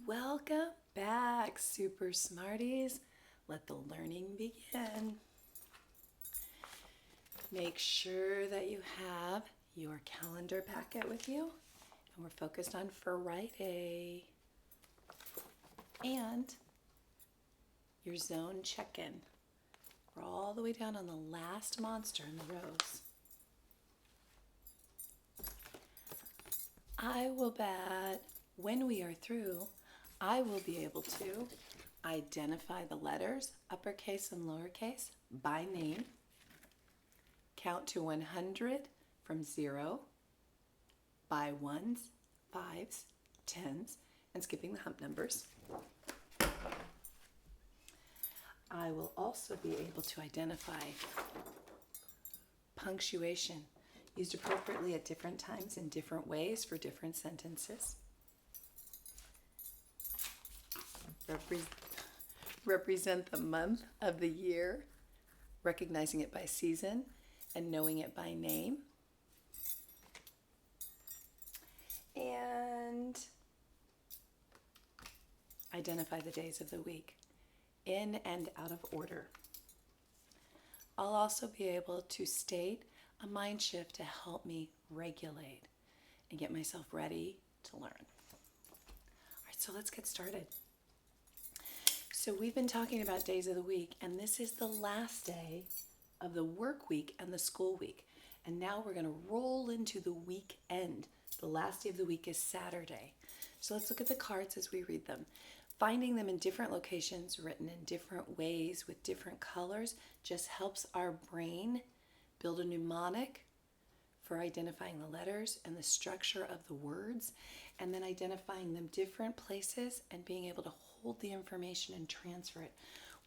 Welcome back, Super Smarties. Let the learning begin. Make sure that you have your calendar packet with you, and we're focused on Friday. And your zone check-in. We're all the way down on the last monster in the rows. I will bet when we are through, I will be able to identify the letters, uppercase and lowercase, by name, count to 100 from 0, by ones, fives, tens, and skipping the hump numbers. I will also be able to identify punctuation used appropriately at different times in different ways for different sentences. Represent the month of the year, recognizing it by season and knowing it by name. And identify the days of the week in and out of order. I'll also be able to state a mind shift to help me regulate and get myself ready to learn. All right, so let's get started. So we've been talking about days of the week, and this is the last day of the work week and the school week. And now we're going to roll into the weekend. The last day of the week is Saturday. So let's look at the cards as we read them. Finding them in different locations, written in different ways with different colors, just helps our brain build a mnemonic for identifying the letters and the structure of the words, and then identifying them different places and being able to hold the information and transfer it.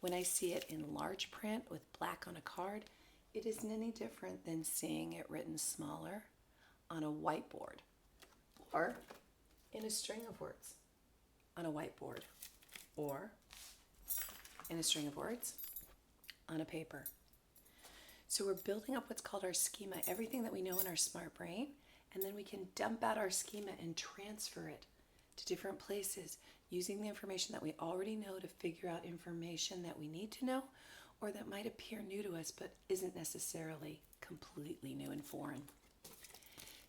When I see it in large print with black on a card, it isn't any different than seeing it written smaller on a whiteboard or in a string of words on a whiteboard or in a string of words on a paper. So we're building up what's called our schema, everything that we know in our smart brain, and then we can dump out our schema and transfer it to different places using the information that we already know to figure out information that we need to know or that might appear new to us but isn't necessarily completely new and foreign.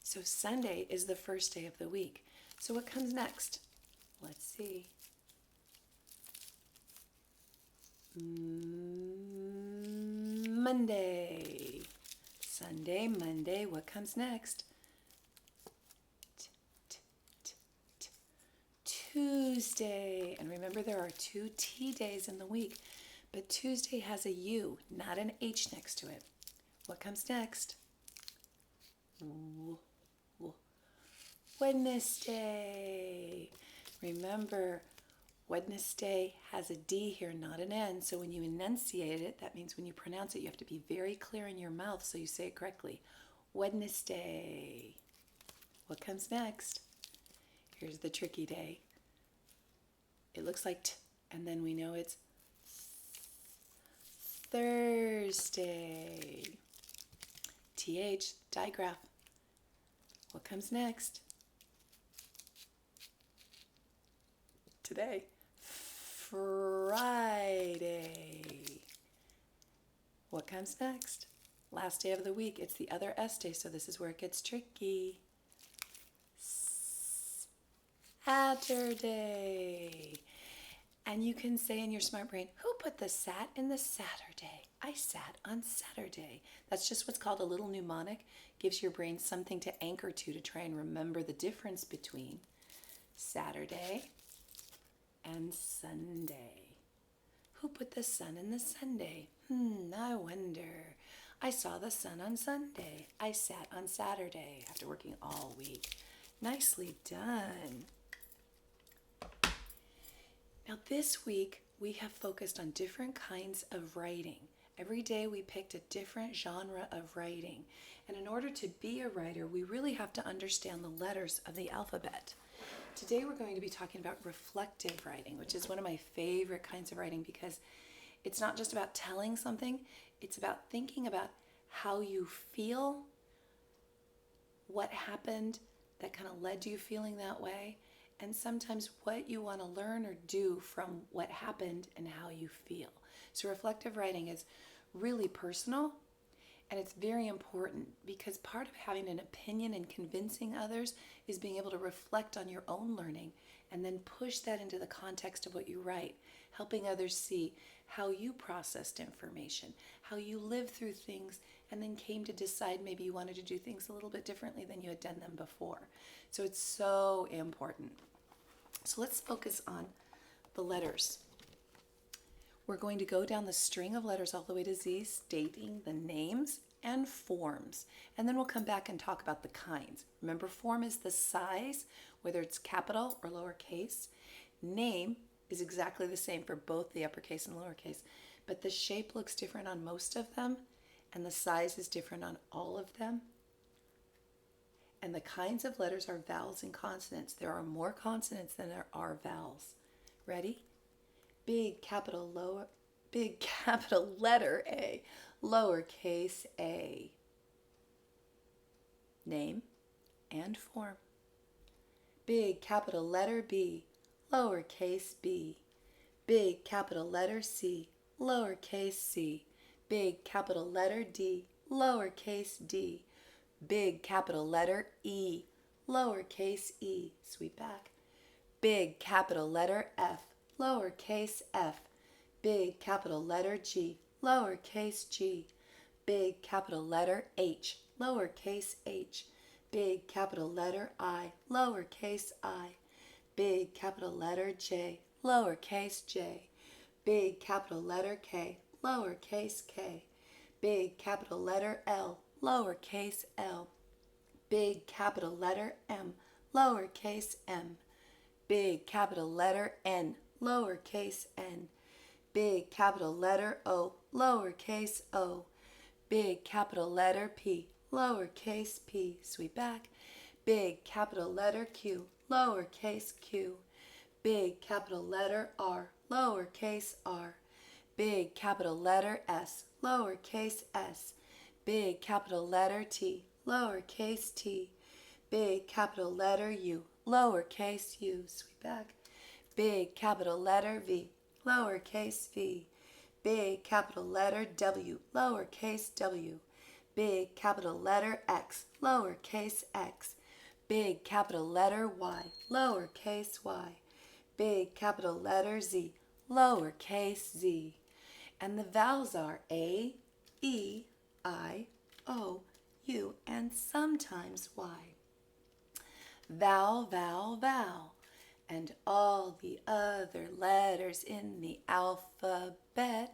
So Sunday is the first day of the week. So what comes next? Let's see. Monday. Sunday, Monday, what comes next? Tuesday. And remember, there are 2 T days in the week, but Tuesday has a U, not an H next to it. What comes next? Wednesday. Remember, Wednesday has a D here, not an N. So when you enunciate it, that means when you pronounce it, you have to be very clear in your mouth so you say it correctly. Wednesday. What comes next? Here's the tricky day. It looks like T, and then we know it's Thursday. TH, digraph. What comes next? Today. Friday. What comes next? Last day of the week. It's the other S day, so this is where it gets tricky. Saturday. And you can say in your smart brain, who put the sat in the Saturday? I sat on Saturday. That's just what's called a little mnemonic. Gives your brain something to anchor to try and remember the difference between Saturday and Sunday. Who put the sun in the Sunday? I wonder. I saw the sun on Sunday. I sat on Saturday after working all week. Nicely done. Now this week, we have focused on different kinds of writing. Every day we picked a different genre of writing. And in order to be a writer, we really have to understand the letters of the alphabet. Today we're going to be talking about reflective writing, which is one of my favorite kinds of writing because it's not just about telling something, it's about thinking about how you feel, what happened that kind of led to you feeling that way, and sometimes what you want to learn or do from what happened and how you feel. So reflective writing is really personal, and it's very important because part of having an opinion and convincing others is being able to reflect on your own learning and then push that into the context of what you write, helping others see how you processed information, how you lived through things, and then came to decide maybe you wanted to do things a little bit differently than you had done them before. So it's so important. So let's focus on the letters. We're going to go down the string of letters all the way to Z, stating the names and forms. And then we'll come back and talk about the kinds. Remember, form is the size, whether it's capital or lowercase. Name is exactly the same for both the uppercase and lowercase, but the shape looks different on most of them, and the size is different on all of them. And the kinds of letters are vowels and consonants. There are more consonants than there are vowels. Ready? Big capital letter A, lowercase a. Name and form. Big capital letter B, lowercase b. Big capital letter C, lowercase c. Big capital letter D, lowercase d. Big capital letter E, lowercase e. Sweep back. Big capital letter F, lowercase f. Big capital letter G, lowercase g. Big capital letter H, lowercase h. Big capital letter I, lowercase I. Big capital letter J, lowercase j. Big capital letter K, lowercase k. Big capital letter L, lowercase l. Big capital letter M, lowercase m. Big capital letter N, lowercase n. Big capital letter O, lowercase o. Big capital letter P, lowercase p. Sweep back. Big capital letter Q, lowercase q. Big capital letter R, lowercase r. Big capital letter S, lowercase s. Big capital letter T, lowercase t. Big capital letter U, lowercase u. Sweep back. Big capital letter V, lowercase v. Big capital letter W, lowercase w. Big capital letter X, lowercase x. Big capital letter Y, lowercase y. Big capital letter Z, lowercase z. And the vowels are A, E, I, O, U, and sometimes Y. Vowel, vowel, vowel. And all the other letters in the alphabet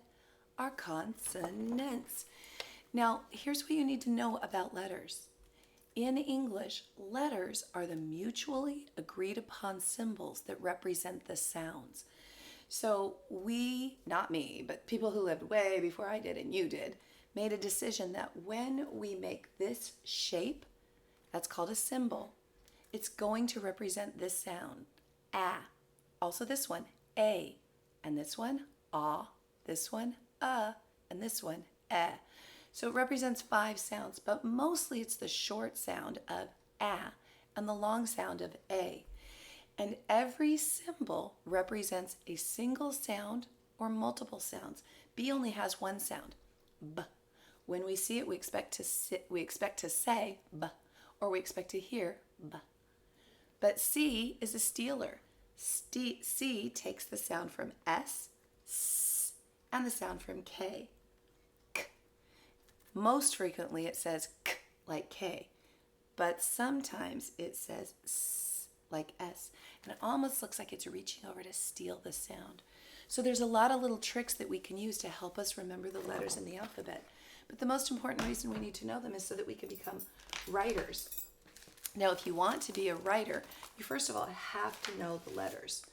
are consonants. Now, here's what you need to know about letters. In English, letters are the mutually agreed upon symbols that represent the sounds. So we, not me, but people who lived way before I did and you did, made a decision that when we make this shape, that's called a symbol, it's going to represent this sound, ah. Also this one, a. And this one, ah. This one, and this one, eh. So it represents 5 sounds, but mostly it's the short sound of ah and the long sound of a. And every symbol represents a single sound or multiple sounds. B only has one sound, b. When we see it, we expect to say b, or we expect to hear b. But C is a stealer. C takes the sound from S, and the sound from K, k. Most frequently it says k like K, but sometimes it says S like S, and it almost looks like it's reaching over to steal the sound. So there's a lot of little tricks that we can use to help us remember the letters in the alphabet. But the most important reason we need to know them is so that we can become writers. Now, if you want to be a writer, you first of all have to know the letters.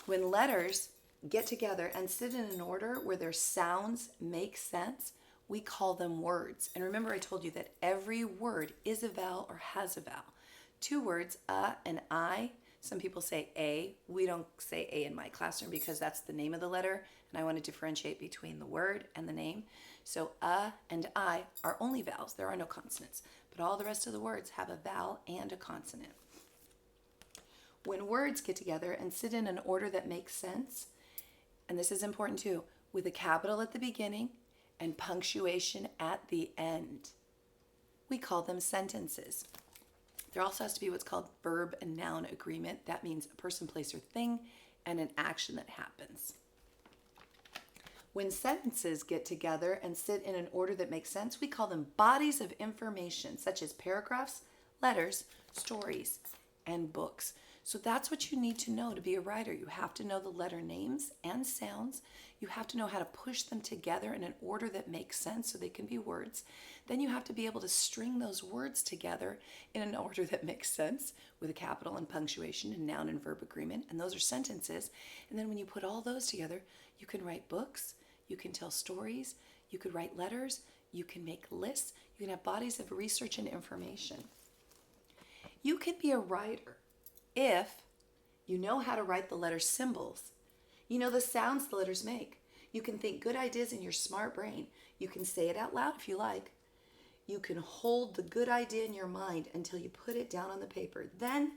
When letters get together and sit in an order where their sounds make sense, we call them words. And remember, I told you that every word is a vowel or has a vowel. 2 words, and I. Some people say A. We don't say A in my classroom because that's the name of the letter, and I want to differentiate between the word and the name. So and I are only vowels. There are no consonants. But all the rest of the words have a vowel and a consonant. When words get together and sit in an order that makes sense, and this is important too, with a capital at the beginning and punctuation at the end, we call them sentences. There also has to be what's called verb and noun agreement. That means a person, place, or thing and an action that happens. When sentences get together and sit in an order that makes sense, we call them bodies of information, such as paragraphs, letters, stories, and books. So that's what you need to know to be a writer. You have to know the letter names and sounds. You have to know how to push them together in an order that makes sense so they can be words. Then you have to be able to string those words together in an order that makes sense with a capital and punctuation and noun and verb agreement. And those are sentences. And then when you put all those together, you can write books, you can tell stories, you could write letters, you can make lists, you can have bodies of research and information. You can be a writer if you know how to write the letter symbols. You know the sounds the letters make. You can think good ideas in your smart brain. You can say it out loud if you like. You can hold the good idea in your mind until you put it down on the paper. Then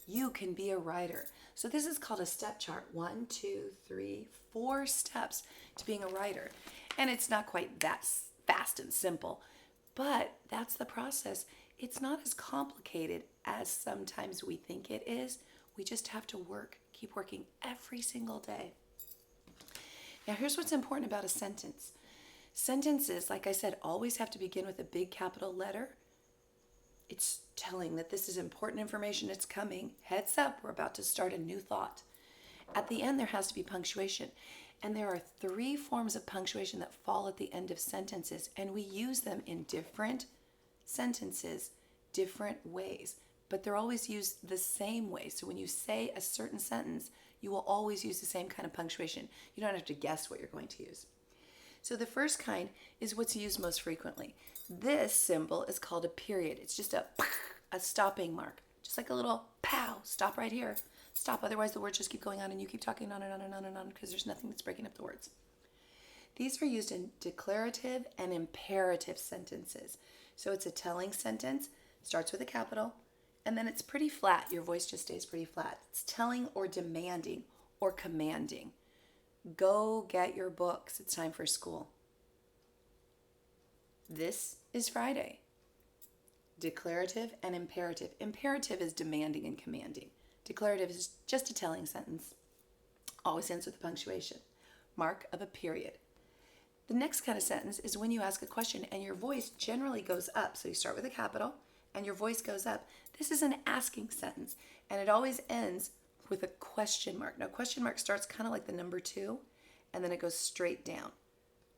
you can be a writer. So this is called a step chart. 1, 2, 3, 4 steps to being a writer. And it's not quite that fast and simple, but that's the process. It's not as complicated as sometimes we think it is. We just have to keep working every single day. Now here's what's important about a sentence. Sentences, like I said, always have to begin with a big capital letter. It's telling that this is important information, it's coming. Heads up, we're about to start a new thought. At the end, there has to be punctuation. And there are 3 forms of punctuation that fall at the end of sentences, and we use them in different sentences, different ways, but they're always used the same way. So when you say a certain sentence, you will always use the same kind of punctuation. You don't have to guess what you're going to use. So the first kind is what's used most frequently. This symbol is called a period. It's just a stopping mark, just like a little pow, stop right here. Stop, otherwise the words just keep going on and you keep talking on and on and on and on because there's nothing that's breaking up the words. These are used in declarative and imperative sentences. So it's a telling sentence, starts with a capital, and then it's pretty flat. Your voice just stays pretty flat. It's telling or demanding or commanding. Go get your books. It's time for school. This is Friday. Declarative and imperative. Imperative is demanding and commanding. Declarative is just a telling sentence. Always ends with a punctuation. Mark of a period. The next kind of sentence is when you ask a question and your voice generally goes up. So you start with a capital and your voice goes up. This is an asking sentence and it always ends with a question mark. Now, question mark starts kind of like the number 2 and then it goes straight down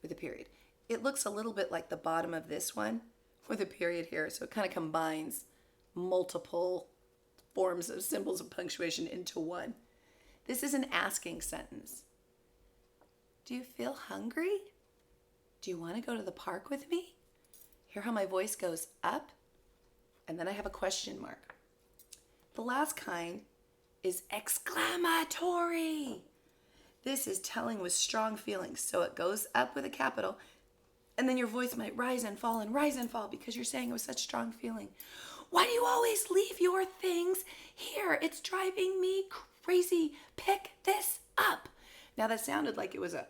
with a period. It looks a little bit like the bottom of this one with a period here. So it kind of combines multiple forms of symbols of punctuation into one. This is an asking sentence. Do you feel hungry? Do you want to go to the park with me? Hear how my voice goes up? And then I have a question mark. The last kind is exclamatory. This is telling with strong feelings. So it goes up with a capital, and then your voice might rise and fall because you're saying it with such strong feeling. Why do you always leave your things here? It's driving me crazy. Pick this up. Now that sounded like it was a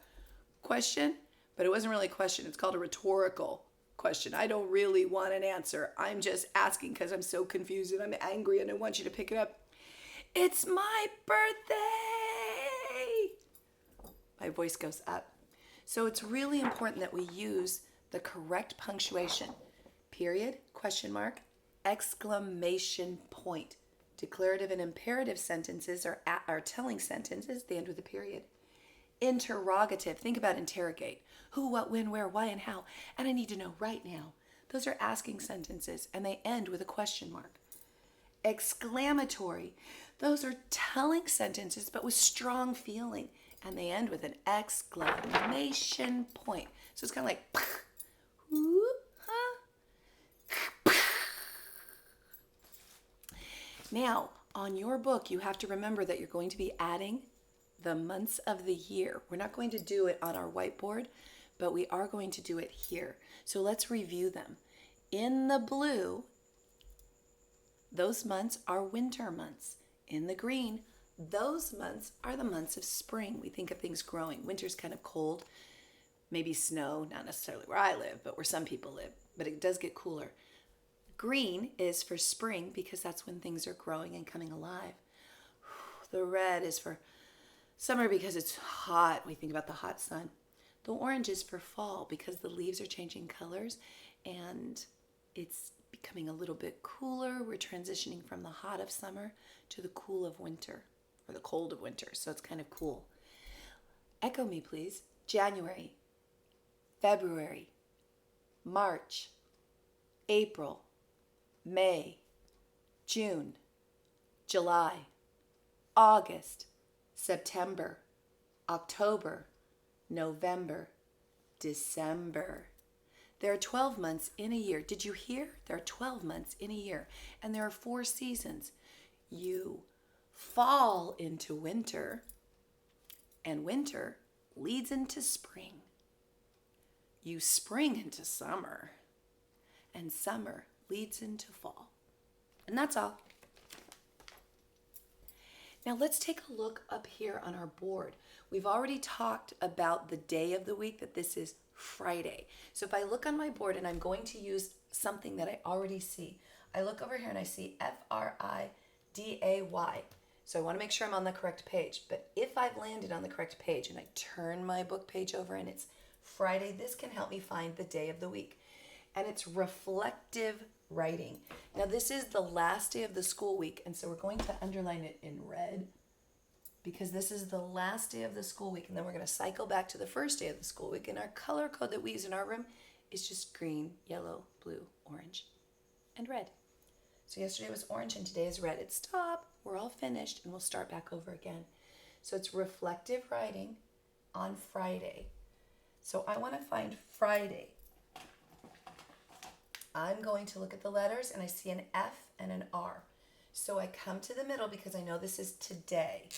question, but it wasn't really a question. It's called a rhetorical question. I don't really want an answer. I'm just asking because I'm so confused and I'm angry and I want you to pick it up. It's my birthday. My voice goes up. So it's really important that we use the correct punctuation. Period, question mark, exclamation point. Declarative and imperative sentences are telling sentences. They end with a period. Interrogative, think about interrogate. Who, what, when, where, why, and how. And I need to know right now. Those are asking sentences, and they end with a question mark. Exclamatory, those are telling sentences, but with strong feeling, and they end with an exclamation point. So it's kind of like, Now, on your book, you have to remember that you're going to be adding the months of the year. We're not going to do it on our whiteboard, but we are going to do it here. So let's review them. In the blue, those months are winter months. In the green, those months are the months of spring. We think of things growing. Winter's kind of cold, maybe snow, not necessarily where I live, but where some people live, but it does get cooler. Green is for spring because that's when things are growing and coming alive. The red is for summer because it's hot. We think about the hot sun. The orange is for fall because the leaves are changing colors and it's becoming a little bit cooler. We're transitioning from the hot of summer to the cool of winter, or the cold of winter, so it's kind of cool. Echo me, please. January, February, March, April, May, June, July, August, September, October, November, December. There are 12 months in a year. Did you hear? There are 12 months in a year, and there are 4 seasons. You fall into winter, and winter leads into spring. You spring into summer, and summer leads into fall. And that's all. Now let's take a look up here on our board. We've already talked about the day of the week, that this is Friday. So if I look on my board and I'm going to use something that I already see, I look over here and I see Friday. So I want to make sure I'm on the correct page. But if I've landed on the correct page and I turn my book page over and it's Friday, this can help me find the day of the week. And it's reflective writing. Now this is the last day of the school week, and so we're going to underline it in red because this is the last day of the school week, and then we're going to cycle back to the first day of the school week, and our color code that we use in our room is just green, yellow, blue, orange, and red. So yesterday was orange and today is red. It's stop, we're all finished, and we'll start back over again. So it's reflective writing on Friday. So I want to find Friday. I'm going to look at the letters and I see an F and an R. So I come to the middle because I know this is today.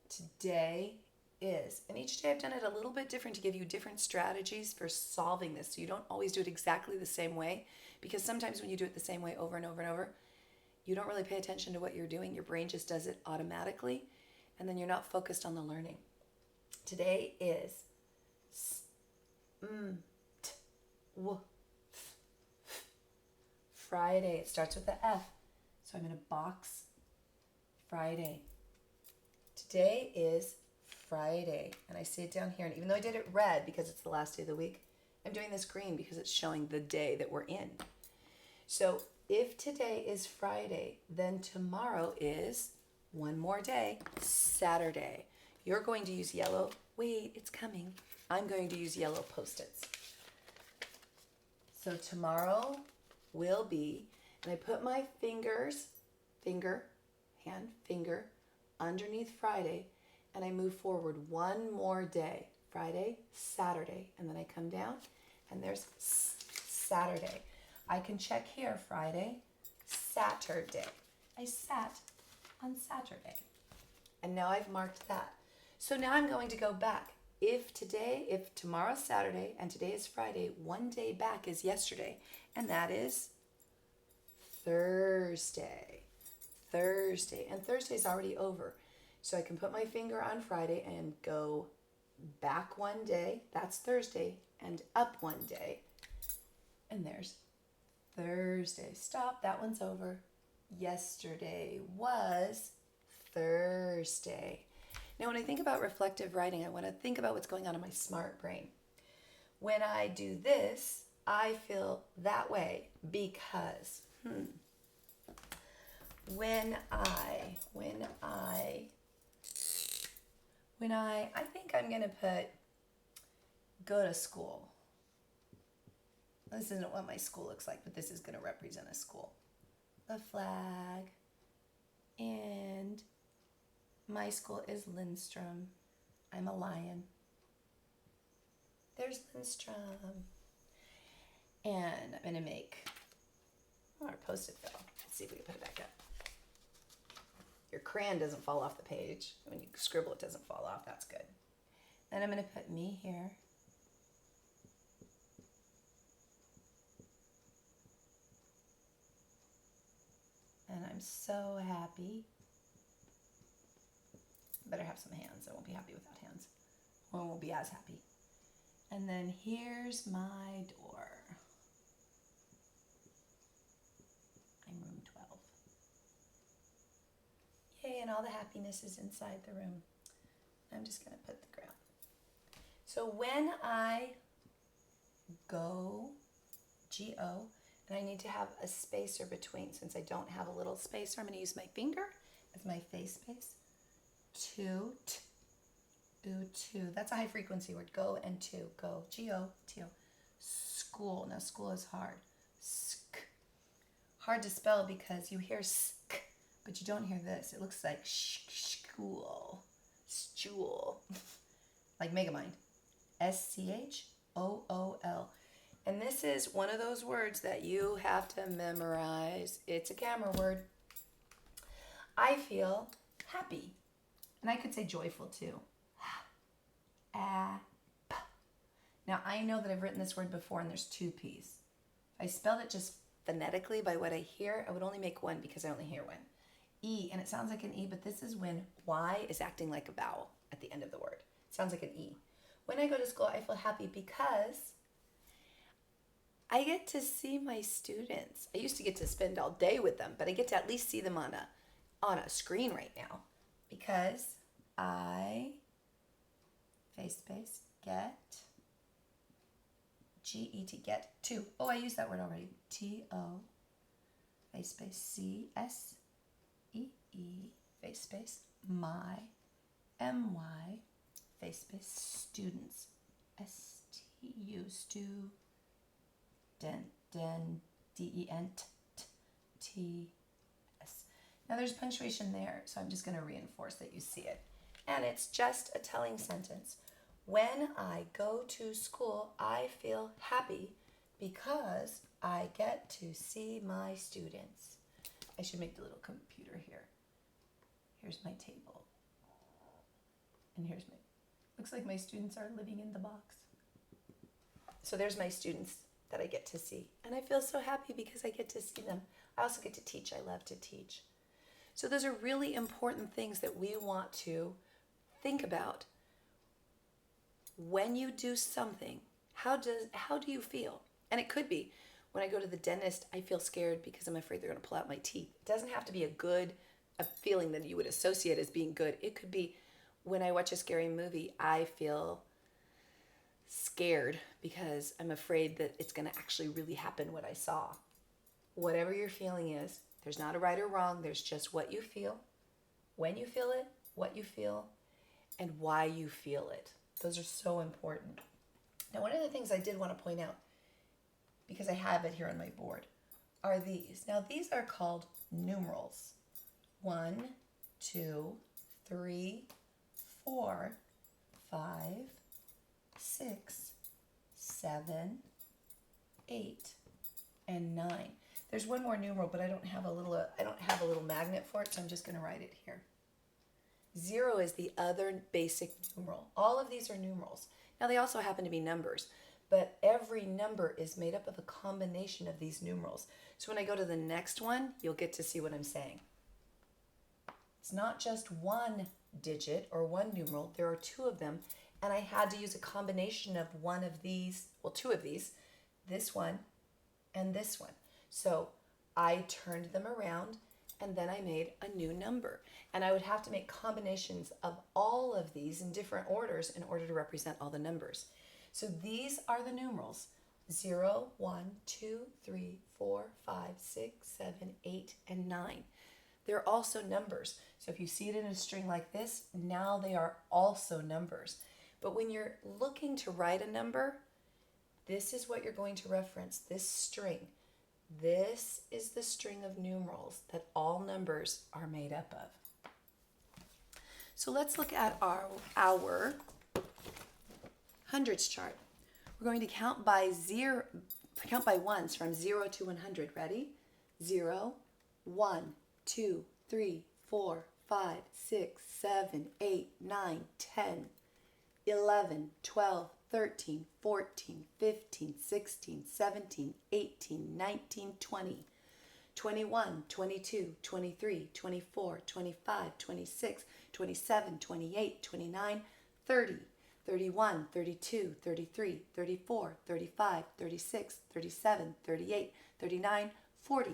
Today is. And each day I've done it a little bit different to give you different strategies for solving this. So you don't always do it exactly the same way, because sometimes when you do it the same way over and over and over, you don't really pay attention to what you're doing. Your brain just does it automatically, and then you're not focused on the learning. Today is Friday. It starts with the F. So I'm going to box Friday. Today is Friday. And I see it down here. And even though I did it red because it's the last day of the week, I'm doing this green because it's showing the day that we're in. So if today is Friday, then tomorrow is one more day, Saturday. You're going to use yellow. Wait, it's coming. I'm going to use yellow Post-its. So tomorrow will be, and I put my finger, underneath Friday, and I move forward one more day. Friday, Saturday, and then I come down, and there's Saturday. I can check here, Friday, Saturday. I sat on Saturday. And now I've marked that. So now I'm going to go back. If tomorrow's Saturday and today is Friday, one day back is yesterday, and that is Thursday. And Thursday's already over. So I can put my finger on Friday and go back one day, that's Thursday, and up one day, and there's Thursday. Stop, that one's over. Yesterday was Thursday. Now when I think about reflective writing, I want to think about what's going on in my smart brain. When I do this, I feel that way because I think I'm going to put go to school. This isn't what my school looks like, but this is going to represent a school. The flag. And my school is Lindstrom. I'm a lion. There's Lindstrom. And I'm going to make our Post-it fell. Let's see if we can put it back up. Your crayon doesn't fall off the page. When you scribble, it doesn't fall off. That's good. Then I'm going to put me here. And I'm so happy Better have some hands. I won't be happy without hands. Or I won't be as happy. And then here's my door. I'm room 12. Yay, and all the happiness is inside the room. I'm just going to put the ground. So when I go, G-O, and I need to have a spacer between, since I don't have a little spacer, I'm going to use my finger as my face space. Two, t, oo, two. That's a high frequency word. Go and two. Go, G-O, T-O. School. Now school is hard. Sk. Hard to spell because you hear sk, but you don't hear this. It looks like school. Stool. Like Megamind. S-C-H-O-O-L. And this is one of those words that you have to memorize. It's a camera word. I feel happy. And I could say joyful too. Now I know that I've written this word before and there's two P's. If I spelled it just phonetically by what I hear, I would only make one because I only hear one. E, and it sounds like an E, but this is when Y is acting like a vowel at the end of the word. It sounds like an E. When I go to school, I feel happy because I get to see my students. I used to get to spend all day with them, but I get to at least see them on a screen right now because I, face space, get, G-E-T, get to. Oh, I used that word already. T-O, face space, C-S-E-E, face space, my, M-Y, face space, students, S-T-U, student, D-E-N-T-T-S. Now there's punctuation there, so I'm just going to reinforce that you see it. And it's just a telling sentence. When I go to school, I feel happy because I get to see my students. I should make the little computer here. Here's my table. And here's my, looks like my students are living in the box. So there's my students that I get to see. And I feel so happy because I get to see them. I also get to teach. I love to teach. So those are really important things that we want to think about. When you do something, how do you feel? And it could be, when I go to the dentist, I feel scared because I'm afraid they're going to pull out my teeth. It doesn't have to be a feeling that you would associate as being good. It could be, when I watch a scary movie, I feel scared because I'm afraid that it's going to actually really happen what I saw. Whatever your feeling is, there's not a right or wrong. There's just what you feel, when you feel it, what you feel, and why you feel it. Those are so important. Now, one of the things I did want to point out, because I have it here on my board, are these. Now, these are called numerals. 1, 2, 3, 4, 5, 6, 7, 8, and 9. There's one more numeral, but I don't have a little magnet for it, so I'm just going to write it here. 0 is the other basic numeral. All of these are numerals. Now they also happen to be numbers, but every number is made up of a combination of these numerals. So when I go to the next one, you'll get to see what I'm saying. It's not just one digit or one numeral. There are two of them, and I had to use a combination of one of these, well, two of these, this one and this one. So I turned them around, and then I made a new number. And I would have to make combinations of all of these in different orders in order to represent all the numbers. So these are the numerals: 0, 1, 2, 3, 4, 5, 6, 7, 8, and 9. They're also numbers. So if you see it in a string like this, now they are also numbers. But when you're looking to write a number, this is what you're going to reference, this string. This is the string of numerals that all numbers are made up of. So let's look at our hundreds chart. We're going to count by ones from 0 to 100. Ready? 0, 1, 2, 3, 4, 5, 6, 7, 8, 9, 10, 11, 12, 13, 14, 15, 16, 17, 18, 19, 20, 21, 22, 23, 24, 25, 26, 27, 28, 29, 30, 31, 32, 33, 34, 35, 36, 37, 38, 39, 40,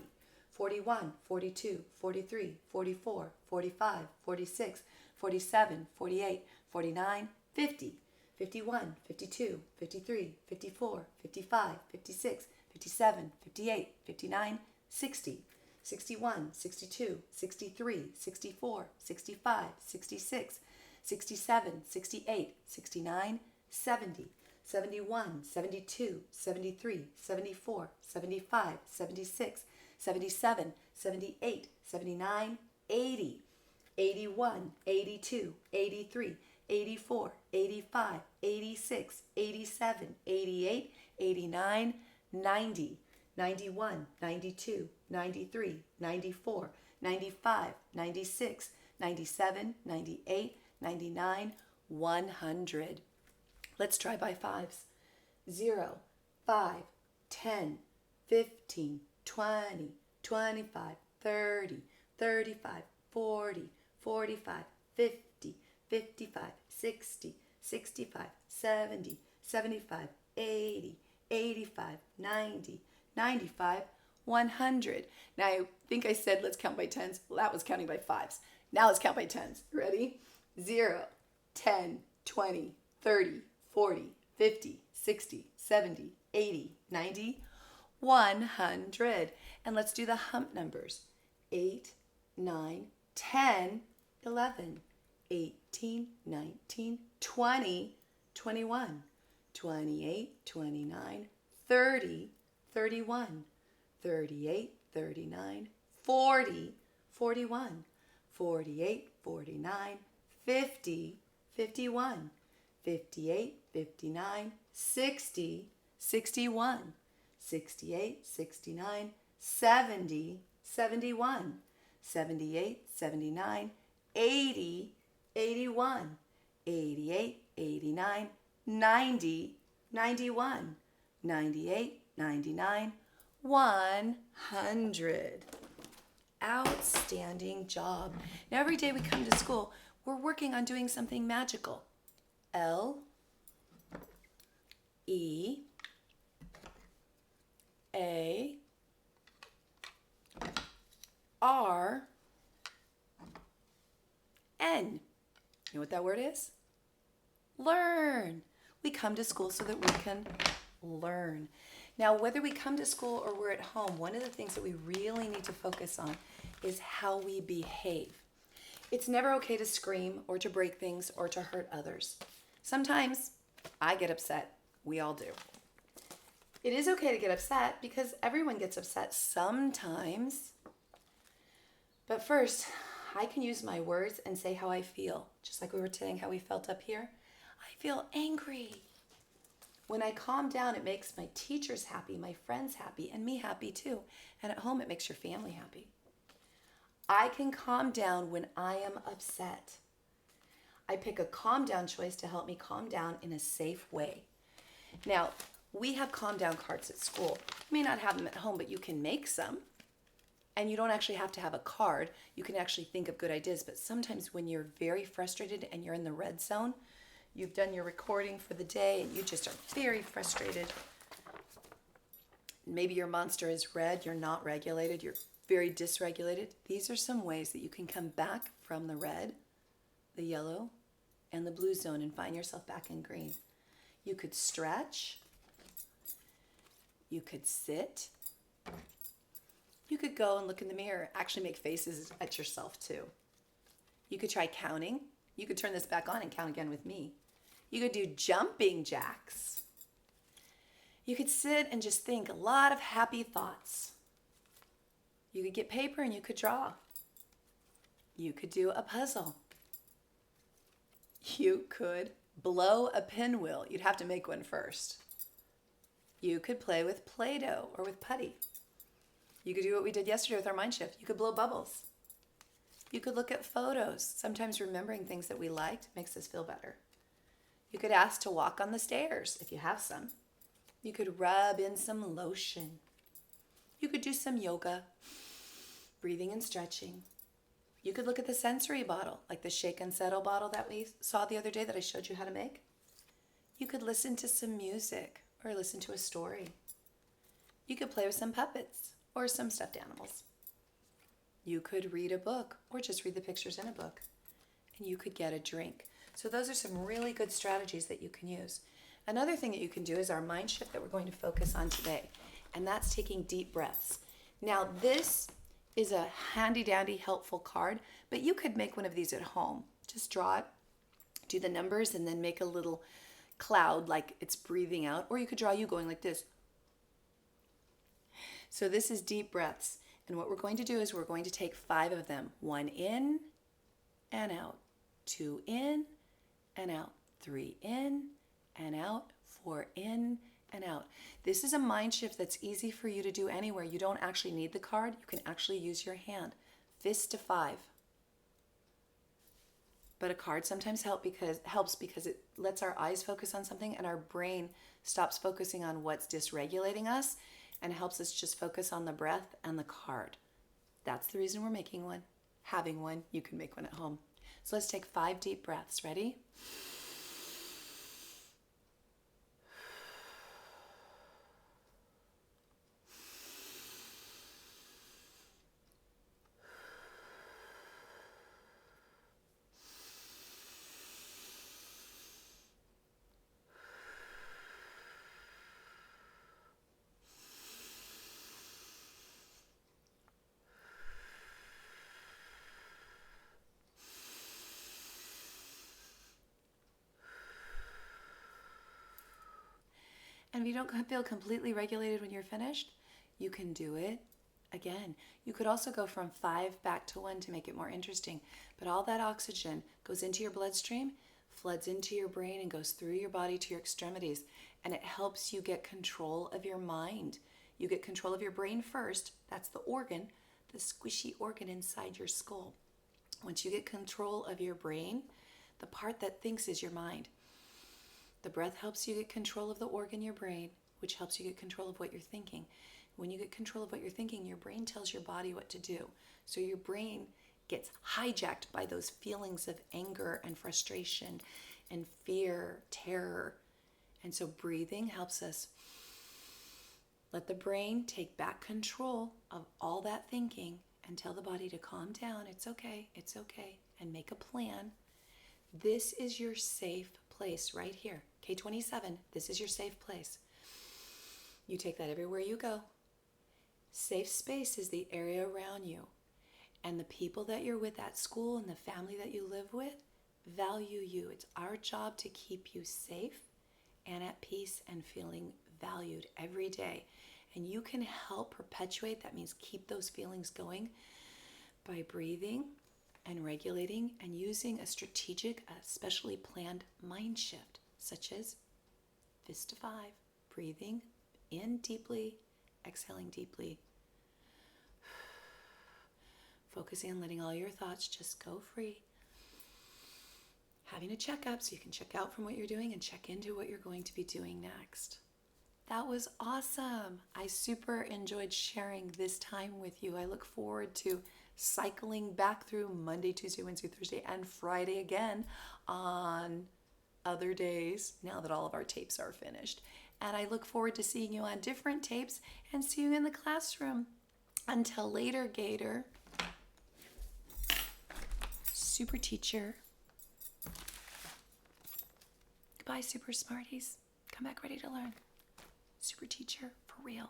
41, 42, 43, 44, 45, 46, 47, 48, 49, 50, 51, 52, 53, 54, 55, 56, 57, 58, 59, 60, 61, 62, 63, 64, 65, 66, 67, 68, 69, 70, 71, 72, 73, 74, 75, 76, 77, 78, 79, 80, 81, 82, 83, 84, 85, 86, 87, 88, 89, 90, 91, 92, 93, 94, 95, 96, 97, 98, 99, 100. Let's try by fives. 0, 5, 10, 15, 20, 25, 30, 35, 40, 45, 50, 55, 60, 65, 70, 75, 80, 85, 90, 95, 100. Now I think I said let's count by tens. Well, that was counting by fives. Now let's count by tens. Ready? 0, 10, 20, 30, 40, 50, 60, 70, 80, 90, 100. And let's do the hump numbers. 8, 9, 10, 11, 18, 19, 20, 21, 28, 29, 30, 31, 38, 39, 40, 41, 48, 49, 50, 51, 58, 59, 60, 61, 68, 69, 70, 71, 78, 79, 80, 81, 88, 89, 90, 91, 98, 99, 100. Outstanding job. Now every day we come to school, we're working on doing something magical. L, E, A, R, N. You know what that word is? Learn. We come to school so that we can learn. Now, whether we come to school or we're at home, one of the things that we really need to focus on is how we behave. It's never okay to scream or to break things or to hurt others. Sometimes I get upset. We all do. It is okay to get upset because everyone gets upset sometimes. But first, I can use my words and say how I feel, just like we were saying how we felt up here. I feel angry. When I calm down, it makes my teachers happy, my friends happy, and me happy too. And at home, it makes your family happy. I can calm down when I am upset. I pick a calm down choice to help me calm down in a safe way. Now, we have calm down cards at school. You may not have them at home, but you can make some. And you don't actually have to have a card. You can actually think of good ideas. But sometimes when you're very frustrated and you're in the red zone, you've done your recording for the day and you just are very frustrated. Maybe your monster is red, you're not regulated, you're very dysregulated. These are some ways that you can come back from the red, the yellow, and the blue zone and find yourself back in green. You could stretch. You could sit. You could go and look in the mirror, actually make faces at yourself too. You could try counting. You could turn this back on and count again with me. You could do jumping jacks. You could sit and just think a lot of happy thoughts. You could get paper and you could draw. You could do a puzzle. You could blow a pinwheel. You'd have to make one first. You could play with Play-Doh or with putty. You could do what we did yesterday with our Mindshift. You could blow bubbles. You could look at photos. Sometimes remembering things that we liked makes us feel better. You could ask to walk on the stairs if you have some. You could rub in some lotion. You could do some yoga, breathing and stretching. You could look at the sensory bottle, like the shake and settle bottle that we saw the other day that I showed you how to make. You could listen to some music or listen to a story. You could play with some puppets or some stuffed animals. You could read a book or just read the pictures in a book. And you could get a drink. So those are some really good strategies that you can use. Another thing that you can do is our mind shift that we're going to focus on today, and that's taking deep breaths. Now this is a handy dandy helpful card, but you could make one of these at home. Just draw it, do the numbers, and then make a little cloud like it's breathing out, or you could draw you going like this. So this is deep breaths, and what we're going to do is we're going to take 5 of them. 1 in and out, 2 in and out, 3 in and out, 4 in and out. This is a mind shift that's easy for you to do anywhere. You don't actually need the card. You can actually use your hand. Fist to 5. But a card sometimes helps because it lets our eyes focus on something and our brain stops focusing on what's dysregulating us and helps us just focus on the breath and the card. That's the reason we're making one. Having one, you can make one at home. So let's take 5 deep breaths. Ready? And if you don't feel completely regulated when you're finished, you can do it again. You could also go from 5 back to 1 to make it more interesting. But all that oxygen goes into your bloodstream, floods into your brain, and goes through your body to your extremities. And it helps you get control of your mind. You get control of your brain first. That's the organ, the squishy organ inside your skull. Once you get control of your brain, the part that thinks is your mind. The breath helps you get control of the organ, your brain, which helps you get control of what you're thinking. When you get control of what you're thinking, your brain tells your body what to do. So your brain gets hijacked by those feelings of anger and frustration and fear, terror. And so breathing helps us let the brain take back control of all that thinking and tell the body to calm down. It's okay, and make a plan. This is your safe place right here. K27, this is your safe place. You take that everywhere you go. Safe space is the area around you. And the people that you're with at school and the family that you live with value you. It's our job to keep you safe and at peace and feeling valued every day. And you can help perpetuate, that means keep those feelings going, by breathing and regulating and using a strategic, specially planned mind shift, such as fist to 5, breathing in deeply, exhaling deeply, focusing on letting all your thoughts just go free, having a checkup so you can check out from what you're doing and check into what you're going to be doing next. That was awesome. I super enjoyed sharing this time with you. I look forward to cycling back through Monday, Tuesday, Wednesday, Thursday, and Friday again on other days now that all of our tapes are finished. And I look forward to seeing you on different tapes and see you in the classroom. Until later, Gator. Super teacher. Goodbye, Super Smarties. Come back ready to learn. Super teacher, for real.